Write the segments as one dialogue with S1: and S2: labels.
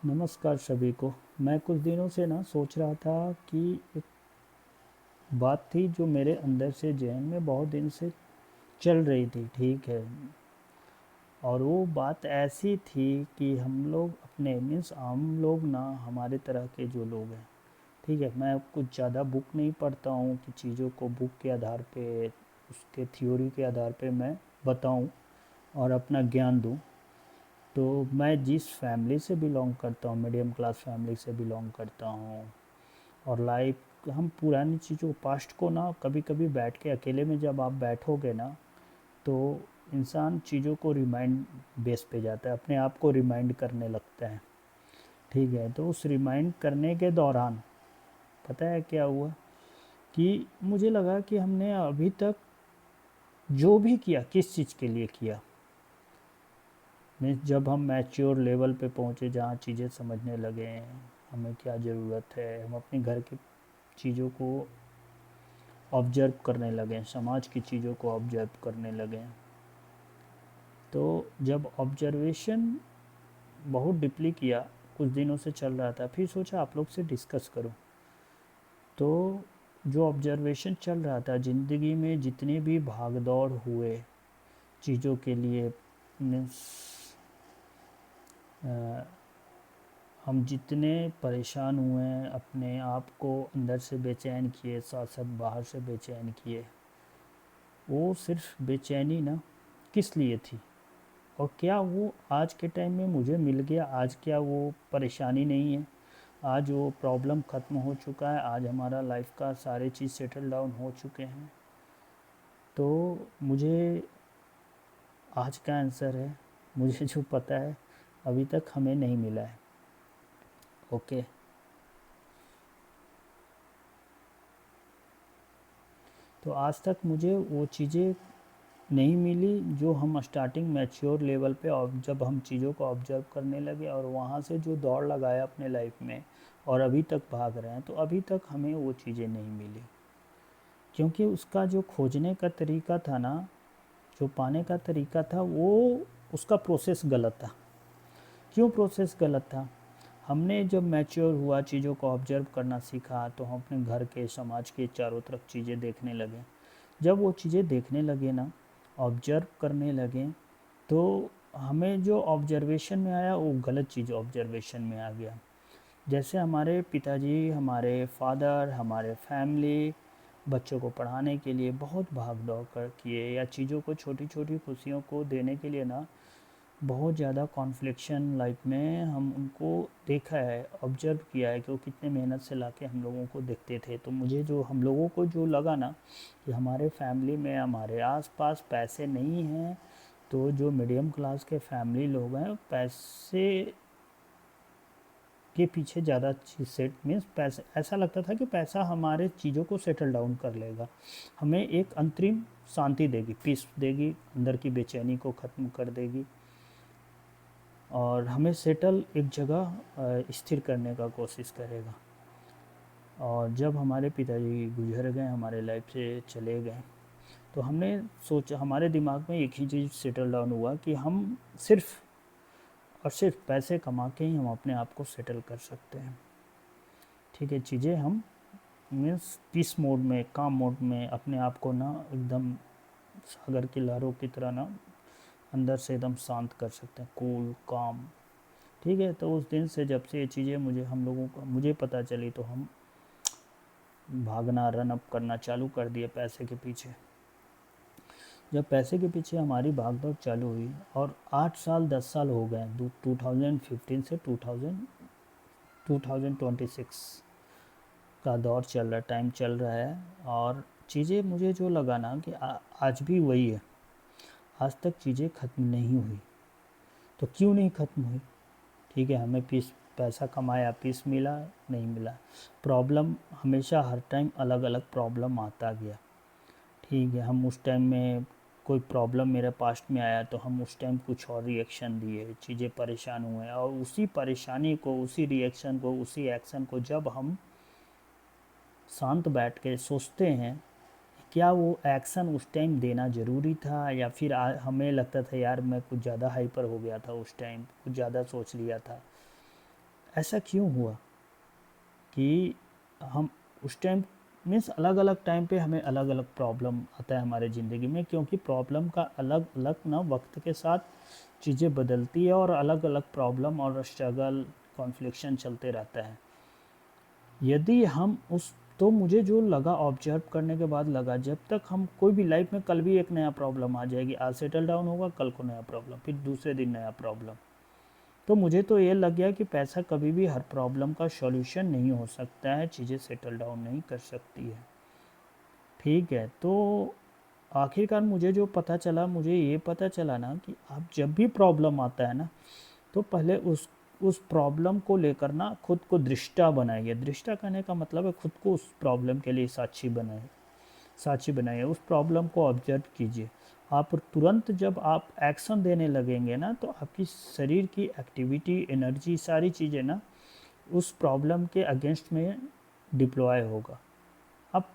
S1: नमस्कार सभी को। मैं कुछ दिनों से ना सोच रहा था कि एक बात थी जो मेरे अंदर से ज़हन में बहुत दिन से चल रही थी, ठीक है। और वो बात ऐसी थी कि हम लोग अपने मीन्स हम लोग ना हमारे तरह के जो लोग हैं, ठीक है। मैं कुछ ज़्यादा बुक नहीं पढ़ता हूँ कि चीज़ों को बुक के आधार पे, उसके थ्योरी के आधार पे मैं बताऊँ और अपना ज्ञान दूँ। तो मैं जिस फैमिली से बिलोंग करता हूँ, मीडियम क्लास फैमिली से बिलोंग करता हूँ। और लाइफ हम पुरानी चीज़ों पास्ट को ना कभी कभी बैठ के अकेले में जब आप बैठोगे ना, तो इंसान चीज़ों को रिमाइंड बेस पे जाता है, अपने आप को रिमाइंड करने लगता है, ठीक है। तो उस रिमाइंड करने के दौरान पता है क्या हुआ कि मुझे लगा कि हमने अभी तक जो भी किया किस चीज़ के लिए किया। मीन्स जब हम मैच्योर लेवल पे पहुँचे जहाँ चीज़ें समझने लगे हैं हमें क्या ज़रूरत है, हम अपने घर की चीज़ों को ऑब्जर्व करने लगे, समाज की चीज़ों को ऑब्जर्व करने लगे। तो जब ऑब्जर्वेशन बहुत डीपली किया, कुछ दिनों से चल रहा था, फिर सोचा आप लोग से डिस्कस करूं। तो जो ऑब्जर्वेशन चल रहा था, ज़िंदगी में जितने भी भाग दौड़ हुए चीज़ों के लिए, मीन्स हम जितने परेशान हुए हैं, अपने आप को अंदर से बेचैन किए, साथ साथ बाहर से बेचैन किए, वो सिर्फ बेचैनी ना किस लिए थी, और क्या वो आज के टाइम में मुझे मिल गया? आज क्या वो परेशानी नहीं है? आज वो प्रॉब्लम ख़त्म हो चुका है? आज हमारा लाइफ का सारे चीज़ सेटल डाउन हो चुके हैं? तो मुझे आज का आंसर है, मुझे जो पता है अभी तक हमें नहीं मिला है। ओके। तो आज तक मुझे वो चीज़ें नहीं मिली जो हम स्टार्टिंग मैच्योर लेवल पे, और जब हम चीज़ों को ऑब्जर्व करने लगे और वहाँ से जो दौड़ लगाया अपने लाइफ में और अभी तक भाग रहे हैं, तो अभी तक हमें वो चीज़ें नहीं मिली, क्योंकि उसका जो खोजने का तरीका था ना, जो पाने का तरीका था, वो उसका प्रोसेस गलत था। क्यों प्रोसेस गलत था? हमने जब मैच्योर हुआ, चीज़ों को ऑब्जर्व करना सीखा, तो हम अपने घर के, समाज के चारों तरफ चीज़ें देखने लगे। जब वो चीज़ें देखने लगे ना, ऑब्जर्व करने लगे, तो हमें जो ऑब्जर्वेशन में आया वो गलत चीज़ ऑब्जर्वेशन में आ गया। जैसे हमारे पिताजी, हमारे फादर, हमारे फैमिली बच्चों को पढ़ाने के लिए बहुत भाग दौड़ कर किए, या चीज़ों को, छोटी छोटी खुशियों को देने के लिए ना बहुत ज़्यादा कॉन्फ्लिक्शन लाइफ में हम उनको देखा है, ऑब्जर्व किया है कि वो कितने मेहनत से लाके हम लोगों को देखते थे। तो मुझे जो हम लोगों को जो लगा ना कि हमारे फैमिली में, हमारे आसपास पैसे नहीं हैं, तो जो मीडियम क्लास के फैमिली लोग हैं, पैसे के पीछे ज़्यादा चीज़ सेट मीन्स पैसे, ऐसा लगता था कि पैसा हमारे चीज़ों को सेटल डाउन कर लेगा, हमें एक अंतरिम शांति देगी, पीस देगी, अंदर की बेचैनी को ख़त्म कर देगी, और हमें सेटल एक जगह स्थिर करने का कोशिश करेगा। और जब हमारे पिताजी गुजर गए, हमारे लाइफ से चले गए, तो हमने सोचा, हमारे दिमाग में एक ही चीज़ सेटल डाउन हुआ कि हम सिर्फ और सिर्फ पैसे कमा के ही हम अपने आप को सेटल कर सकते हैं, ठीक है। चीज़ें हम मीन्स पीस मोड में, काम मोड में अपने आप को ना एकदम सागर की लहरों की तरह ना अंदर से एकदम शांत कर सकते हैं, कूल काम, ठीक है। तो उस दिन से, जब से ये चीज़ें हम लोगों को मुझे पता चली, तो हम भागना, रन अप करना चालू कर दिए पैसे के पीछे। जब पैसे के पीछे हमारी भाग दौड़ चालू हुई, और 8 साल 10 साल हो गए, 2015 से 2026 का दौर चल रहा है, टाइम चल रहा है। और चीज़ें मुझे जो लगा ना कि आज भी वही है, आज तक चीज़ें ख़त्म नहीं हुई। तो क्यों नहीं ख़त्म हुई? ठीक है, हमें पीस, पैसा कमाया, पीस मिला, नहीं मिला, प्रॉब्लम हमेशा हर टाइम अलग अलग प्रॉब्लम आता गया, ठीक है। हम उस टाइम में कोई प्रॉब्लम मेरे पास्ट में आया, तो हम उस टाइम कुछ और रिएक्शन दिए, चीज़ें परेशान हुए, और उसी परेशानी को, उसी रिएक्शन को, उसी एक्शन को जब हम शांत बैठ के सोचते हैं, क्या वो एक्शन उस टाइम देना ज़रूरी था, या फिर हमें लगता था यार मैं कुछ ज़्यादा हाइपर हो गया था, उस टाइम कुछ ज़्यादा सोच लिया था। ऐसा क्यों हुआ कि हम उस टाइम मीन्स अलग अलग टाइम पे हमें अलग अलग प्रॉब्लम आता है हमारे ज़िंदगी में, क्योंकि प्रॉब्लम का अलग अलग ना वक्त के साथ चीज़ें बदलती है और अलग अलग प्रॉब्लम और स्ट्रगल कॉन्फ्लिक्शन चलते रहता है। यदि हम उस तो मुझे जो लगा ऑब्जर्व करने के बाद लगा, जब तक हम कोई भी लाइफ में कल भी एक नया प्रॉब्लम आ जाएगी, आज सेटल डाउन होगा, कल को नया प्रॉब्लम, फिर दूसरे दिन नया प्रॉब्लम। तो मुझे तो ये लग गया कि पैसा कभी भी हर प्रॉब्लम का सॉल्यूशन नहीं हो सकता है, चीज़ें सेटल डाउन नहीं कर सकती है। ठीक है, तो आखिरकार मुझे जो पता चला, मुझे ये पता चला ना कि आप जब भी प्रॉब्लम आता है ना, तो पहले उस प्रॉब्लम को लेकर ना खुद को दृष्टा बनाइए। दृष्टा कहने का मतलब है खुद को उस प्रॉब्लम के लिए साक्षी बनाइए, उस प्रॉब्लम को ऑब्जर्व कीजिए। आप तुरंत जब आप एक्शन देने लगेंगे ना, तो आपकी शरीर की एक्टिविटी, एनर्जी, सारी चीज़ें ना उस प्रॉब्लम के अगेंस्ट में डिप्लॉय होगा। आप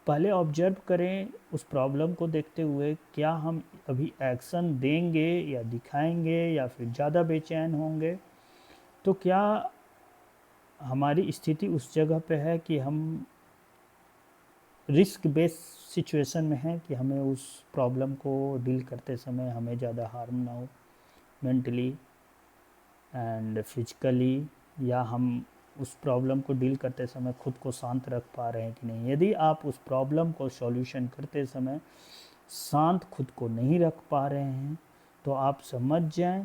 S1: पहले ऑब्जर्व करें उस प्रॉब्लम को देखते हुए, क्या हम अभी एक्शन देंगे या दिखाएंगे या फिर ज़्यादा बेचैन होंगे। तो क्या हमारी स्थिति उस जगह पे है कि हम रिस्क बेस्ड सिचुएशन में हैं कि हमें उस प्रॉब्लम को डील करते समय हमें ज़्यादा हार्म ना हो मेंटली एंड फिजिकली, या हम उस प्रॉब्लम को डील करते समय खुद को शांत रख पा रहे हैं कि नहीं। यदि आप उस प्रॉब्लम को सॉल्यूशन करते समय शांत खुद को नहीं रख पा रहे हैं, तो आप समझ जाएं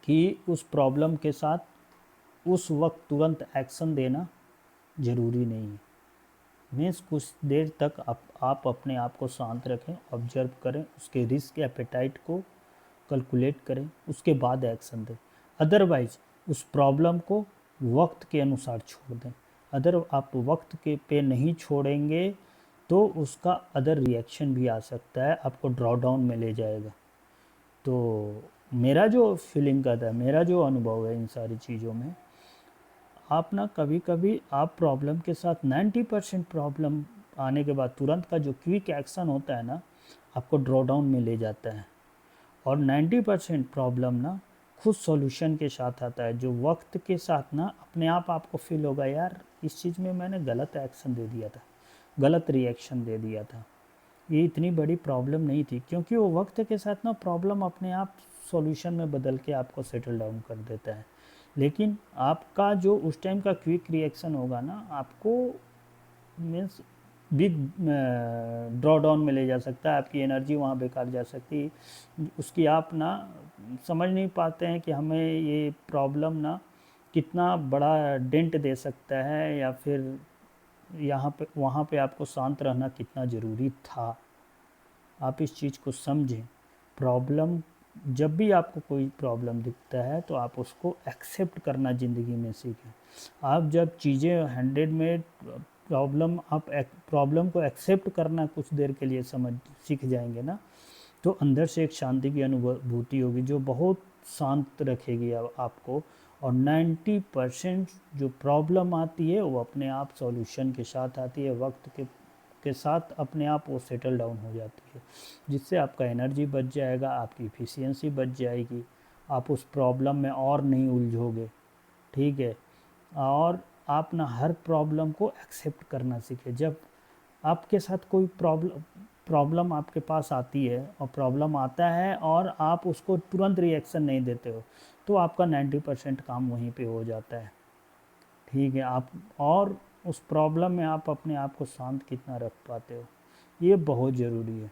S1: कि उस प्रॉब्लम के साथ उस वक्त तुरंत एक्शन देना ज़रूरी नहीं है। मीन्स कुछ देर तक आप अपने आप को शांत रखें, ऑब्जर्व करें, उसके रिस्क एपेटाइट को कैलकुलेट करें, उसके बाद एक्शन दें। अदरवाइज उस प्रॉब्लम को वक्त के अनुसार छोड़ दें। अदर आप वक्त के पे नहीं छोड़ेंगे तो उसका अदर रिएक्शन भी आ सकता है, आपको ड्रॉ डाउन में ले जाएगा। तो मेरा जो फीलिंग का था, मेरा जो अनुभव है इन सारी चीज़ों में, आप ना कभी कभी आप प्रॉब्लम के साथ 90% प्रॉब्लम आने के बाद तुरंत का जो क्विक एक्शन होता है ना, आपको ड्रॉ डाउन में ले जाता है। और 90% प्रॉब्लम ना खुद सॉल्यूशन के साथ आता है, जो वक्त के साथ ना अपने आप आपको फील होगा, यार इस चीज़ में मैंने गलत एक्शन दे दिया था, गलत रिएक्शन दे दिया था, ये इतनी बड़ी प्रॉब्लम नहीं थी। क्योंकि वो वक्त के साथ ना प्रॉब्लम अपने आप सॉल्यूशन में बदल के आपको सेटल डाउन कर देता है। लेकिन आपका जो उस टाइम का क्विक रिएक्शन होगा ना, आपको मीन्स बिग ड्रॉ डाउन में ले जा सकता है, आपकी एनर्जी वहाँ बेकार जा सकती है। उसकी आप ना समझ नहीं पाते हैं कि हमें ये प्रॉब्लम ना कितना बड़ा डेंट दे सकता है, या फिर यहाँ पे वहाँ पे आपको शांत रहना कितना ज़रूरी था। आप इस चीज़ को समझें। प्रॉब्लम, जब भी आपको कोई प्रॉब्लम दिखता है तो आप उसको एक्सेप्ट करना ज़िंदगी में सीखें। आप जब चीज़ें 100 में आप प्रॉब्लम को एक्सेप्ट करना कुछ देर के लिए सीख जाएंगे ना, तो अंदर से एक शांति की अनुभूति होगी जो बहुत शांत रखेगी आपको। और 90% जो प्रॉब्लम आती है वो अपने आप सॉल्यूशन के साथ आती है, वक्त के साथ अपने आप वो सेटल डाउन हो जाती है, जिससे आपका एनर्जी बच जाएगा, आपकी इफ़िशियंसी बच जाएगी, आप उस प्रॉब्लम में और नहीं उलझोगे। ठीक है, और आप ना हर प्रॉब्लम को एक्सेप्ट करना सीखें। जब आपके साथ कोई प्रॉब्लम आपके पास आती है और प्रॉब्लम आता है और आप उसको तुरंत रिएक्शन नहीं देते हो, तो आपका 90% काम वहीं पे हो जाता है। ठीक है, आप और उस प्रॉब्लम में आप अपने आप को शांत कितना रख पाते हो, ये बहुत ज़रूरी है।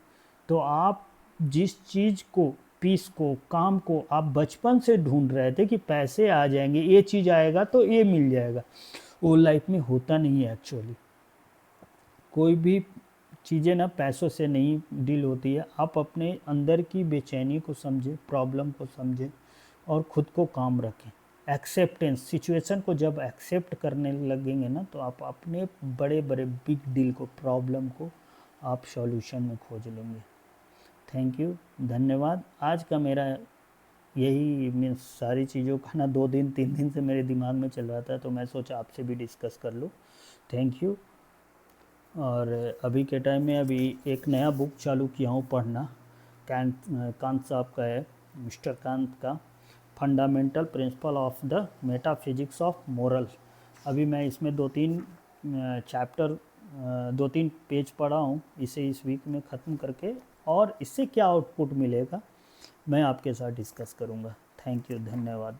S1: तो आप जिस चीज़ को, पीस को, काम को आप बचपन से ढूंढ रहे थे कि पैसे आ जाएंगे, ये चीज़ आएगा तो ये मिल जाएगा, वो लाइफ में होता नहीं है एक्चुअली। कोई भी चीज़ें ना पैसों से नहीं डील होती है। आप अपने अंदर की बेचैनी को समझें, प्रॉब्लम को समझें और ख़ुद को काम रखें। एक्सेप्टेंस, सिचुएशन को जब एक्सेप्ट करने लगेंगे ना, तो आप अपने बड़े बड़े बिग डील को, प्रॉब्लम को आप सॉल्यूशन में खोज लेंगे। थैंक यू, धन्यवाद। आज का मेरा यही मीन्स सारी चीज़ों का ना 2 दिन 3 दिन से मेरे दिमाग में चल रहा था, तो मैं सोचा आपसे भी डिस्कस कर लूँ। Thank you. और अभी के टाइम में अभी एक नया बुक चालू किया हूँ पढ़ना, कांत साहब का है, मिस्टर कांत का fundamental principle of the metaphysics of moral. अभी मैं इसमें 2-3 चैप्टर 2-3 पेज पढ़ा हूँ, इसे इस वीक में ख़त्म करके और इससे क्या आउटपुट मिलेगा मैं आपके साथ डिस्कस करूँगा। थैंक यू, धन्यवाद।